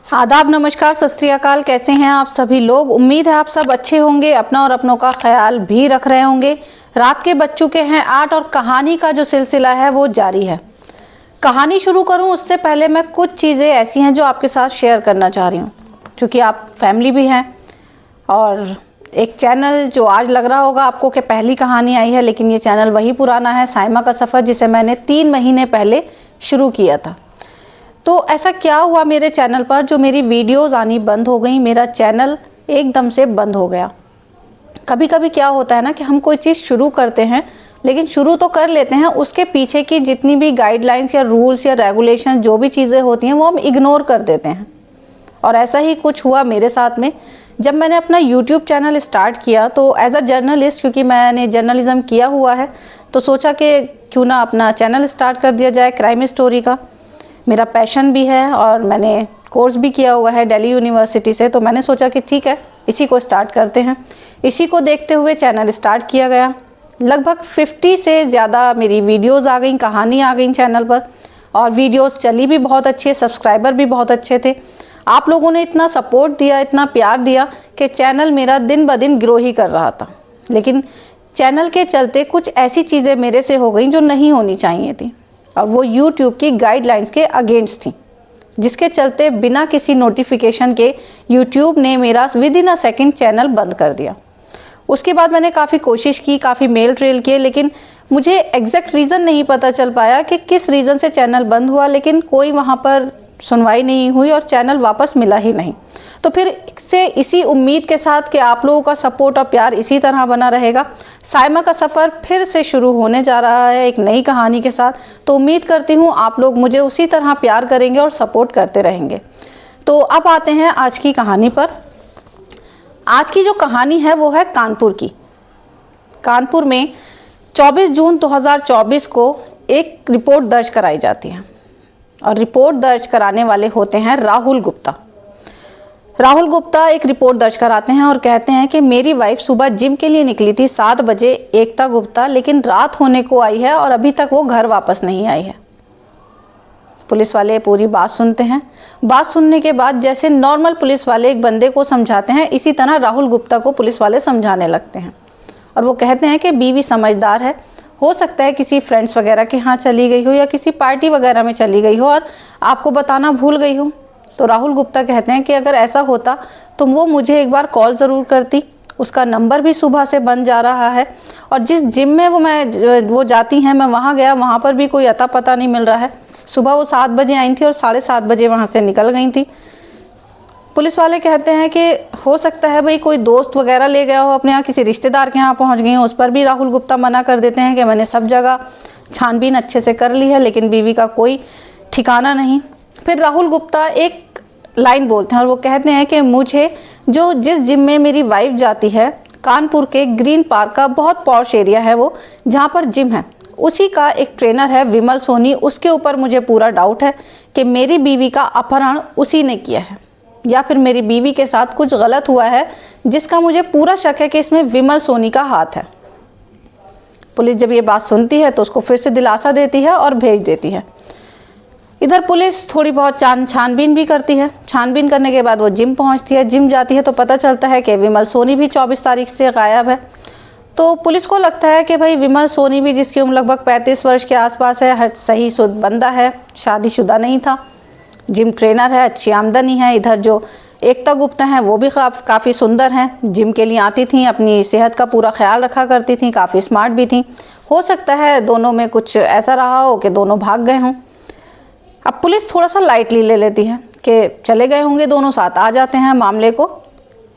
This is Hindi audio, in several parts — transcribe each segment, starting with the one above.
आदाब, नमस्कार, सत श्री अकाल। कैसे हैं आप सभी लोग? उम्मीद है आप सब अच्छे होंगे, अपना और अपनों का ख्याल भी रख रहे होंगे। रात के बज चुके हैं 8 और कहानी का जो सिलसिला है वो जारी है। कहानी शुरू करूं उससे पहले मैं कुछ चीज़ें ऐसी हैं जो आपके साथ शेयर करना चाह रही हूं, क्योंकि आप फैमिली भी हैं और एक चैनल जो आज लग रहा होगा आपको कि पहली कहानी आई है, लेकिन ये चैनल वही पुराना है, साइमा का सफ़र, जिसे मैंने 3 महीने पहले शुरू किया था। तो ऐसा क्या हुआ मेरे चैनल पर जो मेरी वीडियोस आनी बंद हो गई, मेरा चैनल एकदम से बंद हो गया। कभी कभी क्या होता है ना कि हम कोई चीज़ शुरू करते हैं, लेकिन शुरू तो कर लेते हैं, उसके पीछे की जितनी भी गाइडलाइंस या रूल्स या रेगुलेशन जो भी चीज़ें होती हैं वो हम इग्नोर कर देते हैं। और ऐसा ही कुछ हुआ मेरे साथ में। जब मैंने अपना यूट्यूब चैनल स्टार्ट किया तो एज अ जर्नलिस्ट, क्योंकि मैंने जर्नलिज़्म किया हुआ है, तो सोचा कि क्यों ना अपना चैनल स्टार्ट कर दिया जाए क्राइम स्टोरी का। मेरा पैशन भी है और मैंने कोर्स भी किया हुआ है दिल्ली यूनिवर्सिटी से, तो मैंने सोचा कि ठीक है इसी को स्टार्ट करते हैं। इसी को देखते हुए चैनल स्टार्ट किया गया। लगभग 50 से ज़्यादा मेरी वीडियोस आ गई, कहानी आ गई चैनल पर, और वीडियोस चली भी बहुत अच्छी है, सब्सक्राइबर भी बहुत अच्छे थे। आप लोगों ने इतना सपोर्ट दिया, इतना प्यार दिया कि चैनल मेरा दिन ब दिन ग्रो ही कर रहा था। लेकिन चैनल के चलते कुछ ऐसी चीज़ें मेरे से हो गई जो नहीं होनी चाहिए थी, और वो YouTube की गाइडलाइंस के अगेंस्ट थी, जिसके चलते बिना किसी नोटिफिकेशन के YouTube ने मेरा with in a second channel बंद कर दिया। उसके बाद मैंने काफ़ी कोशिश की, काफ़ी मेल ट्रेल किए, लेकिन मुझे एग्जैक्ट रीज़न नहीं पता चल पाया कि किस रीज़न से चैनल बंद हुआ, लेकिन कोई वहाँ पर सुनवाई नहीं हुई और चैनल वापस मिला ही नहीं। तो फिर से इसी उम्मीद के साथ कि आप लोगों का सपोर्ट और प्यार इसी तरह बना रहेगा, साइमा का सफ़र फिर से शुरू होने जा रहा है एक नई कहानी के साथ। तो उम्मीद करती हूँ आप लोग मुझे उसी तरह प्यार करेंगे और सपोर्ट करते रहेंगे। तो अब आते हैं आज की कहानी पर। आज की जो कहानी है वो है कानपुर की। कानपुर में 24 जून 2024 को एक रिपोर्ट दर्ज कराई जाती है, और रिपोर्ट दर्ज कराने वाले होते हैं राहुल गुप्ता। राहुल गुप्ता एक रिपोर्ट दर्ज कराते हैं और कहते हैं कि मेरी वाइफ सुबह जिम के लिए निकली थी 7 बजे, एकता गुप्ता, लेकिन रात होने को आई है और अभी तक वो घर वापस नहीं आई है। पुलिस वाले पूरी बात सुनते हैं। बात सुनने के बाद जैसे नॉर्मल पुलिस वाले एक बंदे को समझाते हैं, इसी तरह राहुल गुप्ता को पुलिस वाले समझाने लगते हैं। और वो कहते हैं कि बीवी समझदार है, हो सकता है किसी फ्रेंड्स वगैरह के यहाँ चली गई हो या किसी पार्टी वगैरह में चली गई हो और आपको बताना भूल गई हो। तो राहुल गुप्ता कहते हैं कि अगर ऐसा होता तो वो मुझे एक बार कॉल ज़रूर करती। उसका नंबर भी सुबह से बंद जा रहा है, और जिस जिम में वो जाती हैं, मैं वहाँ गया, वहाँ पर भी कोई अता पता नहीं मिल रहा है। सुबह वो 7 बजे आई थी और 7:30 बजे वहाँ से निकल गई थी। पुलिस वाले कहते हैं कि हो सकता है भाई कोई दोस्त वगैरह ले गया हो अपने यहाँ, किसी रिश्तेदार के यहाँ पहुँच गई हो। उस पर भी राहुल गुप्ता मना कर देते हैं कि मैंने सब जगह छानबीन अच्छे से कर ली है, लेकिन बीवी का कोई ठिकाना नहीं। फिर राहुल गुप्ता एक लाइन बोलते हैं और वो कहते हैं कि मुझे जिस जिम में मेरी वाइफ जाती है, कानपुर के ग्रीन पार्क का बहुत पॉश एरिया है वो, जहाँ पर जिम है, उसी का एक ट्रेनर है विमल सोनी। उसके ऊपर मुझे पूरा डाउट है कि मेरी बीवी का अपहरण उसी ने किया है, या फिर मेरी बीवी के साथ कुछ गलत हुआ है जिसका मुझे पूरा शक है कि इसमें विमल सोनी का हाथ है। पुलिस जब ये बात सुनती है तो उसको फिर से दिलासा देती है और भेज देती है। इधर पुलिस थोड़ी बहुत छानबीन भी करती है। छानबीन करने के बाद वो जिम पहुंचती है। जिम जाती है तो पता चलता है कि विमल सोनी भी 24 तारीख से गायब है। तो पुलिस को लगता है कि भाई विमल सोनी भी, जिसकी उम्र लगभग 35 वर्ष के आसपास है, हर सही शुद्ध बंदा है, शादीशुदा नहीं था, जिम ट्रेनर है, अच्छी आमदनी है। इधर जो एकता गुप्ता हैं वो भी काफ़ी सुंदर हैं, जिम के लिए आती थी, अपनी सेहत का पूरा ख्याल रखा करती थी, काफ़ी स्मार्ट भी थी। हो सकता है दोनों में कुछ ऐसा रहा हो कि दोनों भाग गए हों। अब पुलिस थोड़ा सा लाइटली ले लेती है कि चले गए होंगे दोनों, साथ आ जाते हैं, मामले को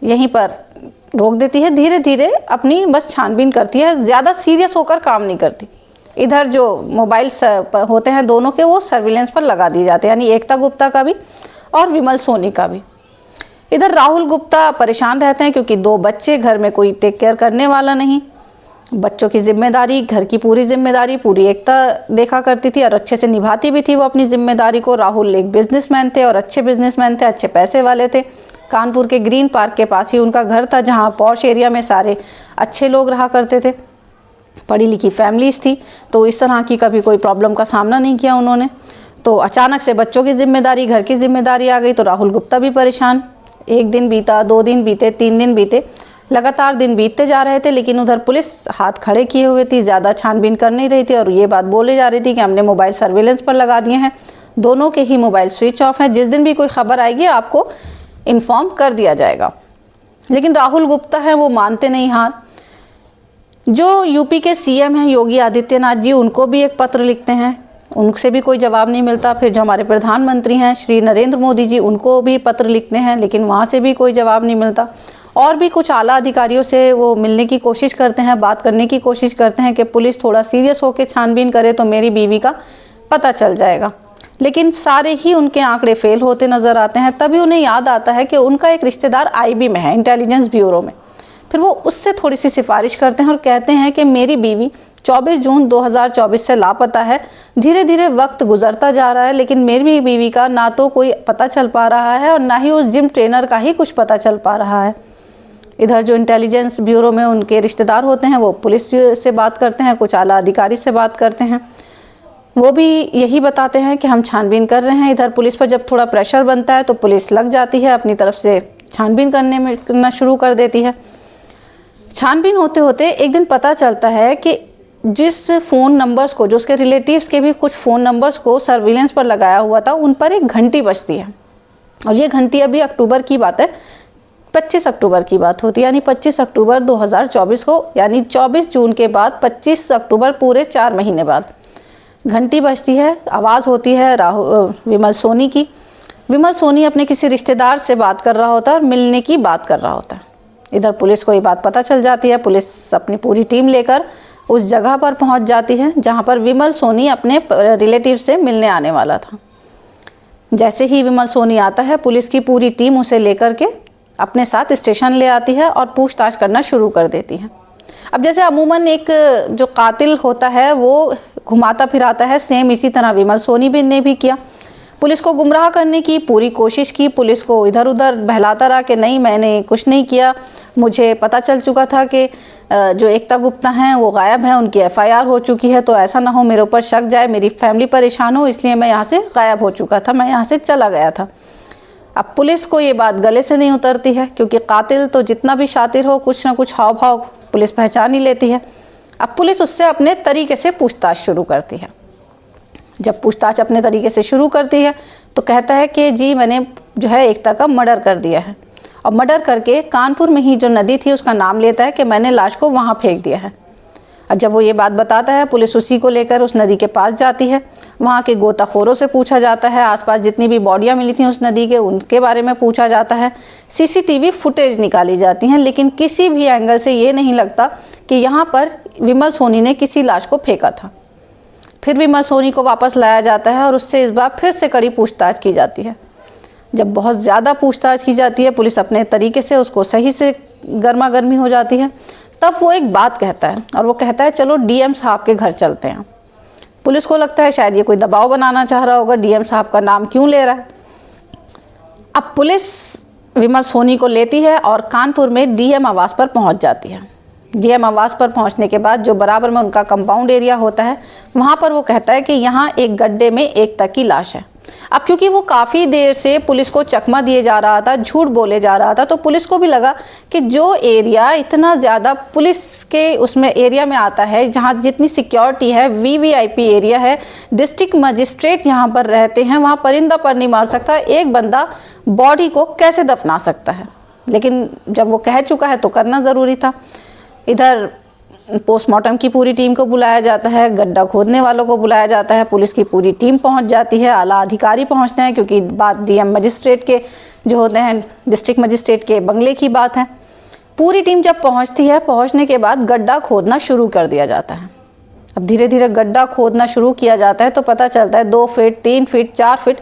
यहीं पर रोक देती है। धीरे धीरे अपनी बस छानबीन करती है, ज़्यादा सीरियस होकर काम नहीं करती। इधर जो मोबाइल होते हैं दोनों के, वो सर्विलेंस पर लगा दिए जाते हैं, यानी एकता गुप्ता का भी और विमल सोनी का भी। इधर राहुल गुप्ता परेशान रहते हैं क्योंकि 2 बच्चे, घर में कोई टेक केयर करने वाला नहीं। बच्चों की जिम्मेदारी, घर की पूरी जिम्मेदारी पूरी एकता देखा करती थी और अच्छे से निभाती भी थी वो अपनी जिम्मेदारी को। राहुल एक बिजनेसमैन थे और अच्छे बिजनेसमैन थे, अच्छे पैसे वाले थे। कानपुर के ग्रीन पार्क के पास ही उनका घर था, जहाँ पॉश एरिया में सारे अच्छे लोग रहा करते थे, पढ़ी लिखी फैमिलीज थी। तो इस तरह की कभी कोई प्रॉब्लम का सामना नहीं किया उन्होंने। तो अचानक से बच्चों की जिम्मेदारी, घर की जिम्मेदारी आ गई, तो राहुल गुप्ता भी परेशान। एक दिन बीता, 2 दिन बीते, 3 दिन बीते, लगातार दिन बीतते जा रहे थे, लेकिन उधर पुलिस हाथ खड़े किए हुए थी, ज़्यादा छानबीन कर नहीं रही थी और ये बात बोले जा रही थी कि हमने मोबाइल सर्विलेंस पर लगा दिए हैं, दोनों के ही मोबाइल स्विच ऑफ हैं, जिस दिन भी कोई खबर आएगी आपको इन्फॉर्म कर दिया जाएगा। लेकिन राहुल गुप्ता हैं वो मानते नहीं हार। जो यूपी के सीएम हैं योगी आदित्यनाथ जी, उनको भी एक पत्र लिखते हैं, उनसे भी कोई जवाब नहीं मिलता। फिर जो हमारे प्रधानमंत्री हैं श्री नरेंद्र मोदी जी, उनको भी पत्र लिखते हैं, लेकिन वहाँ से भी कोई जवाब नहीं मिलता। और भी कुछ आला अधिकारियों से वो मिलने की कोशिश करते हैं, बात करने की कोशिश करते हैं कि पुलिस थोड़ा सीरियस होकर छानबीन करे तो मेरी बीवी का पता चल जाएगा, लेकिन सारे ही उनके आंकड़े फेल होते नज़र आते हैं। तभी उन्हें याद आता है कि उनका एक रिश्तेदार आईबी में है, इंटेलिजेंस ब्यूरो में। फिर वो उससे थोड़ी सी सिफारिश करते हैं और कहते हैं कि मेरी बीवी 24 जून 2024 से लापता है, धीरे धीरे वक्त गुजरता जा रहा है, लेकिन मेरी बीवी का ना तो कोई पता चल पा रहा है और ना ही उस जिम ट्रेनर का ही कुछ पता चल पा रहा है। इधर जो इंटेलिजेंस ब्यूरो में उनके रिश्तेदार होते हैं वो पुलिस से बात करते हैं, कुछ आला अधिकारी से बात करते हैं, वो भी यही बताते हैं कि हम छानबीन कर रहे हैं। इधर पुलिस पर जब थोड़ा प्रेशर बनता है तो पुलिस लग जाती है, अपनी तरफ से छानबीन करना शुरू कर देती है। छानबीन होते होते एक दिन पता चलता है कि जिस फ़ोन नंबर्स को, जो उसके रिलेटिव्स के भी कुछ फ़ोन नंबर्स को सर्विलेंस पर लगाया हुआ था, उन पर एक घंटी बजती है। और ये घंटी अभी अक्टूबर की बात है, 25 अक्टूबर की बात होती है, यानी 25 अक्टूबर 2024 को, यानी 24 जून के बाद 25 अक्टूबर, पूरे 4 महीने बाद घंटी बजती है। आवाज़ होती है विमल सोनी की। विमल सोनी अपने किसी रिश्तेदार से बात कर रहा होता है और मिलने की बात कर रहा होता है। इधर पुलिस को ये बात पता चल जाती है। पुलिस अपनी पूरी टीम लेकर उस जगह पर पहुंच जाती है जहां पर विमल सोनी अपने रिलेटिव से मिलने आने वाला था। जैसे ही विमल सोनी आता है, पुलिस की पूरी टीम उसे लेकर के अपने साथ स्टेशन ले आती है और पूछताछ करना शुरू कर देती है। अब जैसे अमूमन एक जो कातिल होता है वो घुमाता फिराता है, सेम इसी तरह विमल सोनी भी ने भी किया। पुलिस को गुमराह करने की पूरी कोशिश की, पुलिस को इधर उधर बहलाता रहा कि नहीं मैंने कुछ नहीं किया, मुझे पता चल चुका था कि जो एकता गुप्ता हैं वो गायब हैं, उनकी एफआईआर हो चुकी है, तो ऐसा ना हो मेरे ऊपर शक जाए, मेरी फैमिली परेशान हो, इसलिए मैं यहाँ से गायब हो चुका था, मैं यहाँ से चला गया था। अब पुलिस को ये बात गले से नहीं उतरती है, क्योंकि कातिल तो जितना भी शातिर हो, कुछ ना कुछ हाव भाव पुलिस पहचान ही लेती है। अब पुलिस उससे अपने तरीके से पूछताछ शुरू करती है। जब पूछताछ अपने तरीके से शुरू करती है तो कहता है कि जी मैंने जो है एकता का मर्डर कर दिया है, और मर्डर करके कानपुर में ही जो नदी थी उसका नाम लेता है कि मैंने लाश को वहाँ फेंक दिया है। अब जब वो ये बात बताता है, पुलिस उसी को लेकर उस नदी के पास जाती है। वहाँ के गोताखोरों से पूछा जाता है, आसपास जितनी भी बॉडियाँ मिली थी उस नदी के, उनके बारे में पूछा जाता है। सीसीटीवी फुटेज निकाली जाती हैं, लेकिन किसी भी एंगल से ये नहीं लगता कि यहाँ पर विमल सोनी ने किसी लाश को फेंका था। फिर विमल सोनी को वापस लाया जाता है और उससे इस बार फिर से कड़ी पूछताछ की जाती है। जब बहुत ज़्यादा पूछताछ की जाती है, पुलिस अपने तरीके से उसको सही से गर्मा गर्मी हो जाती है, तब वो एक बात कहता है, और वो कहता है चलो डीएम साहब के घर चलते हैं। पुलिस को लगता है शायद ये कोई दबाव बनाना चाह रहा होगा, डीएम साहब का नाम क्यों ले रहा है। अब पुलिस विमल सोनी को लेती है और कानपुर में डीएम आवास पर पहुंच जाती है। डीएम आवास पर पहुंचने के बाद जो बराबर में उनका कंपाउंड एरिया होता है, वहां पर वो कहता है कि यहाँ एक गड्ढे में एकता की लाश है। अब क्योंकि वो काफ़ी देर से पुलिस को चकमा दिए जा रहा था, झूठ बोले जा रहा था, तो पुलिस को भी लगा कि जो एरिया इतना ज़्यादा पुलिस के उसमें एरिया में आता है, जहाँ जितनी सिक्योरिटी है, वीवीआईपी एरिया है, डिस्ट्रिक्ट मजिस्ट्रेट यहाँ पर रहते हैं, वहाँ परिंदा पर नहीं मार सकता, एक बंदा बॉडी को कैसे दफना सकता है। लेकिन जब वो कह चुका है तो करना ज़रूरी था। इधर पोस्टमार्टम की पूरी टीम को बुलाया जाता है, गड्ढा खोदने वालों को बुलाया जाता है, पुलिस की पूरी टीम पहुंच जाती है, आला अधिकारी पहुंचते हैं, क्योंकि बात डीएम मजिस्ट्रेट के जो होते हैं, डिस्ट्रिक्ट मजिस्ट्रेट के बंगले की बात है। पूरी टीम जब पहुंचती है, पहुंचने के बाद गड्ढा खोदना शुरू कर दिया जाता है। अब धीरे धीरे गड्ढा खोदना शुरू किया जाता है तो पता चलता है 2 फीट, 3 फीट, 4 फीट,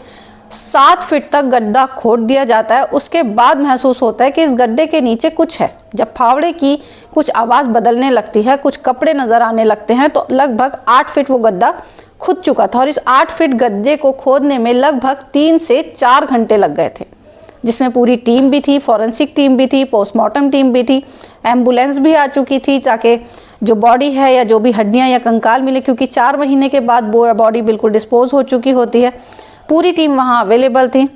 7 फीट तक गड्ढा खोद दिया जाता है। उसके बाद महसूस होता है कि इस गड्ढे के नीचे कुछ है। जब फावड़े की कुछ आवाज़ बदलने लगती है, कुछ कपड़े नज़र आने लगते हैं, तो लगभग 8 फीट वो गड्ढा खुद चुका था, और इस 8 फीट गड्ढे को खोदने में लगभग 3 से 4 घंटे लग गए थे। जिसमें पूरी टीम भी थी, फॉरेंसिक टीम भी थी, पोस्टमार्टम टीम भी थी, एम्बुलेंस भी आ चुकी थी ताकि जो बॉडी है या जो भी हड्डियां या कंकाल मिले, क्योंकि 4 महीने के बाद बॉडी बिल्कुल डिस्पोज हो चुकी होती है। पूरी टीम वहाँ अवेलेबल थी।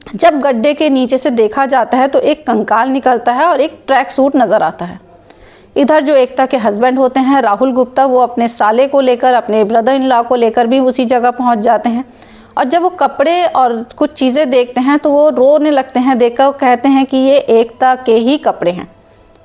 जब गड्ढे के नीचे से देखा जाता है तो एक कंकाल निकलता है और एक ट्रैक सूट नज़र आता है। इधर जो एकता के हस्बैंड होते हैं राहुल गुप्ता, वो अपने साले को लेकर, अपने ब्रदर इन लॉ को लेकर भी उसी जगह पहुंच जाते हैं। और जब वो कपड़े और कुछ चीज़ें देखते हैं तो वो रोने लगते हैं देखकर। वो कहते हैं कि ये एकता के ही कपड़े हैं।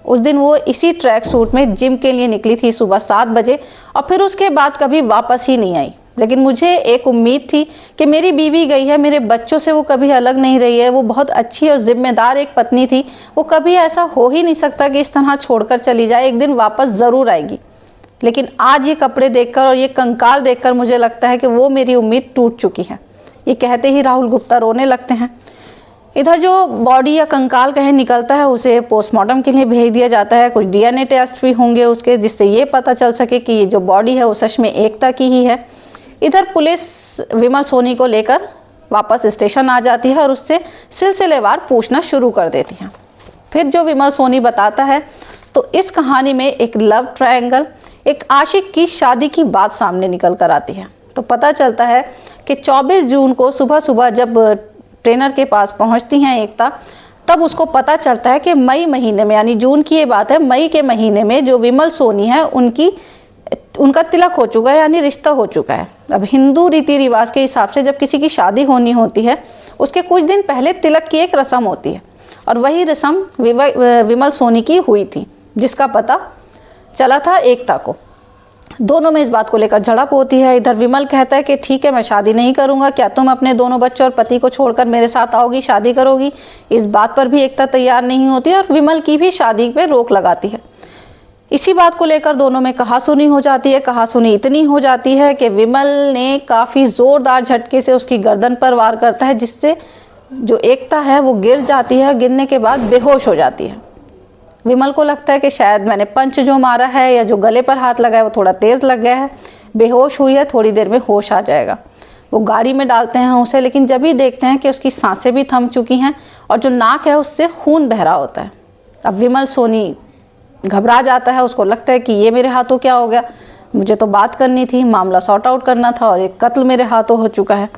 उस दिन वो इसी ट्रैक सूट में जिम के लिए निकली थी सुबह 7 बजे और फिर उसके बाद कभी वापस ही नहीं आई। लेकिन मुझे एक उम्मीद थी कि मेरी बीवी गई है, मेरे बच्चों से वो कभी अलग नहीं रही है, वो बहुत अच्छी और जिम्मेदार एक पत्नी थी, वो कभी ऐसा हो ही नहीं सकता कि इस तरह छोड़कर चली जाए, एक दिन वापस ज़रूर आएगी। लेकिन आज ये कपड़े देखकर और ये कंकाल देखकर मुझे लगता है कि वो मेरी उम्मीद टूट चुकी है। ये कहते ही राहुल गुप्ता रोने लगते हैं। इधर जो बॉडी या कंकाल कहीं निकलता है उसे पोस्टमार्टम के लिए भेज दिया जाता है। कुछ डीएनए टेस्ट भी होंगे उसके, जिससे ये पता चल सके कि ये जो बॉडी है वो सच में एकता की ही है। इधर पुलिस विमल सोनी को लेकर वापस स्टेशन आ जाती है और उससे सिलसिलेवार पूछना शुरू कर देती है। फिर जो विमल सोनी बताता है तो इस कहानी में एक लव ट्रायंगल, एक आशिक की शादी की बात सामने निकल कर आती है। तो पता चलता है कि 24 जून को सुबह सुबह जब ट्रेनर के पास पहुंचती हैं एकता, तब उसको पता चलता है कि मई महीने में, यानी जून की ये बात है, मई के महीने में जो विमल सोनी है उनका तिलक हो चुका है, यानी रिश्ता हो चुका है। अब हिंदू रीति रिवाज के हिसाब से जब किसी की शादी होनी होती है उसके कुछ दिन पहले तिलक की एक रस्म होती है और वही रस्म विमल सोनी की हुई थी, जिसका पता चला था एकता को। दोनों में इस बात को लेकर झड़प होती है। इधर विमल कहता है कि ठीक है, मैं शादी नहीं करूंगा, क्या तुम अपने दोनों बच्चों और पति को छोड़कर मेरे साथ आओगी, शादी करोगी? इस बात पर भी एकता तैयार नहीं होती और विमल की भी शादी पे रोक लगाती है। इसी बात को लेकर दोनों में कहासुनी हो जाती है। कहासुनी इतनी हो जाती है कि विमल ने काफ़ी ज़ोरदार झटके से उसकी गर्दन पर वार करता है, जिससे जो एकता है वो गिर जाती है। गिरने के बाद बेहोश हो जाती है। विमल को लगता है कि शायद मैंने पंच जो मारा है या जो गले पर हाथ लगा है वो थोड़ा तेज़ लग गया है, बेहोश हुई है, थोड़ी देर में होश आ जाएगा। वो गाड़ी में डालते हैं उसे, लेकिन जब ही देखते हैं कि उसकी सांसें भी थम चुकी हैं और जो नाक है उससे खून बह रहा होता है। अब विमल सोनी घबरा जाता है, उसको लगता है कि ये मेरे हाथों क्या हो गया, मुझे तो बात करनी थी, मामला सॉर्ट आउट करना था और एक कत्ल मेरे हाथों हो चुका है।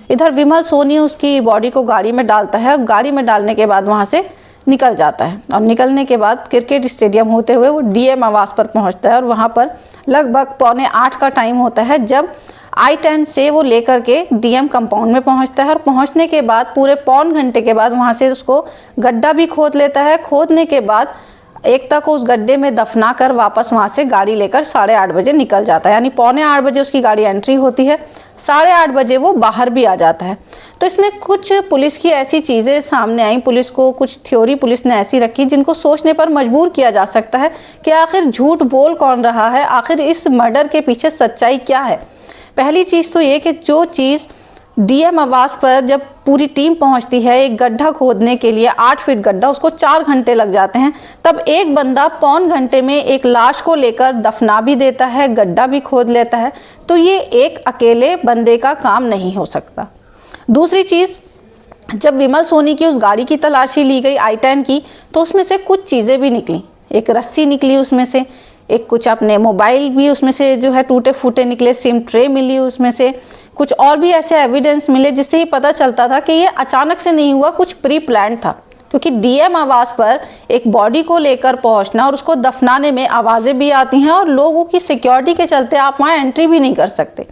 इधर विमल सोनी उसकी बॉडी को गाड़ी में डालता है और गाड़ी में डालने के बाद वहाँ से निकल जाता है और निकलने के बाद क्रिकेट स्टेडियम होते हुए वो डीएम आवास पर पहुँचता है और वहाँ पर लगभग 7:45 का टाइम होता है जब I-10 से वो लेकर के डीएम कंपाउंड में पहुँचता है। और पहुँचने के बाद पूरे पौन घंटे के बाद वहाँ से उसको गड्ढा भी खोद लेता है। खोदने के बाद एकता को उस गड्ढे में दफना कर वापस वहाँ से गाड़ी लेकर 8:30 बजे निकल जाता है, यानी 7:45 बजे उसकी गाड़ी एंट्री होती है, 8:30 बजे वो बाहर भी आ जाता है। तो इसमें कुछ पुलिस की ऐसी चीज़ें सामने आई, पुलिस को कुछ थ्योरी पुलिस ने ऐसी रखी जिनको सोचने पर मजबूर किया जा सकता है कि आखिर झूठ बोल कौन रहा है, आखिर इस मर्डर के पीछे सच्चाई क्या है। पहली चीज़ तो ये कि जो चीज़ डीएम आवास पर जब पूरी टीम पहुंचती है एक गड्ढा खोदने के लिए, 8 फीट गड्ढा, उसको 4 घंटे लग जाते हैं, तब एक बंदा पौन घंटे में एक लाश को लेकर दफना भी देता है, गड्ढा भी खोद लेता है। तो ये एक अकेले बंदे का काम नहीं हो सकता। दूसरी चीज़, जब विमल सोनी की उस गाड़ी की तलाशी ली गई I-10 की, तो उसमें से कुछ चीज़ें भी निकली। एक रस्सी निकली उसमें से, एक कुछ अपने मोबाइल भी उसमें से जो है टूटे फूटे निकले, सिम ट्रे मिली उसमें से, कुछ और भी ऐसे एविडेंस मिले जिससे ही पता चलता था कि ये अचानक से नहीं हुआ, कुछ प्री प्लान था। क्योंकि डीएम आवास पर एक बॉडी को लेकर पहुंचना और उसको दफनाने में आवाज़ें भी आती हैं और लोगों की सिक्योरिटी के चलते आप वहाँ एंट्री भी नहीं कर सकते।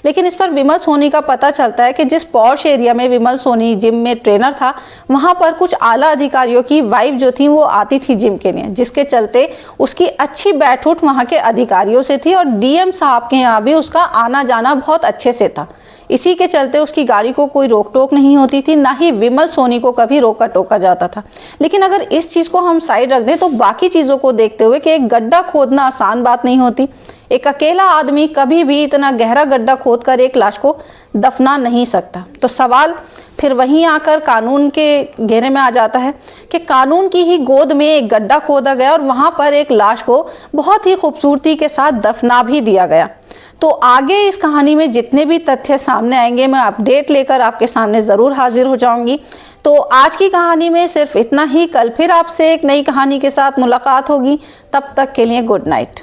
लेकिन इस पर विमल सोनी का पता चलता है कि जिस पॉश एरिया में विमल सोनी जिम में ट्रेनर था, वहाँ पर कुछ आला अधिकारियों की वाइफ जो थी वो आती थी जिम के लिए, जिसके चलते उसकी अच्छी बैठ उठ वहाँ के अधिकारियों से थी और डीएम साहब के यहाँ भी उसका आना जाना बहुत अच्छे से था। इसी के चलते उसकी गाड़ी को कोई रोक टोक नहीं होती थी, ना ही विमल सोनी को कभी रोका टोका जाता था। लेकिन अगर इस चीज़ को हम साइड रख दें तो बाकी चीज़ों को देखते हुए कि एक गड्ढा खोदना आसान बात नहीं होती, एक अकेला आदमी कभी भी इतना गहरा गड्ढा खोदकर एक लाश को दफना नहीं सकता। तो सवाल फिर वहीं आकर कानून के घेरे में आ जाता है कि कानून की ही गोद में एक गड्ढा खोदा गया और वहाँ पर एक लाश को बहुत ही खूबसूरती के साथ दफना भी दिया गया। तो आगे इस कहानी में जितने भी तथ्य सामने आएंगे मैं अपडेट लेकर आपके सामने ज़रूर हाजिर हो जाऊंगी। तो आज की कहानी में सिर्फ इतना ही। कल फिर आपसे एक नई कहानी के साथ मुलाकात होगी। तब तक के लिए गुड नाइट।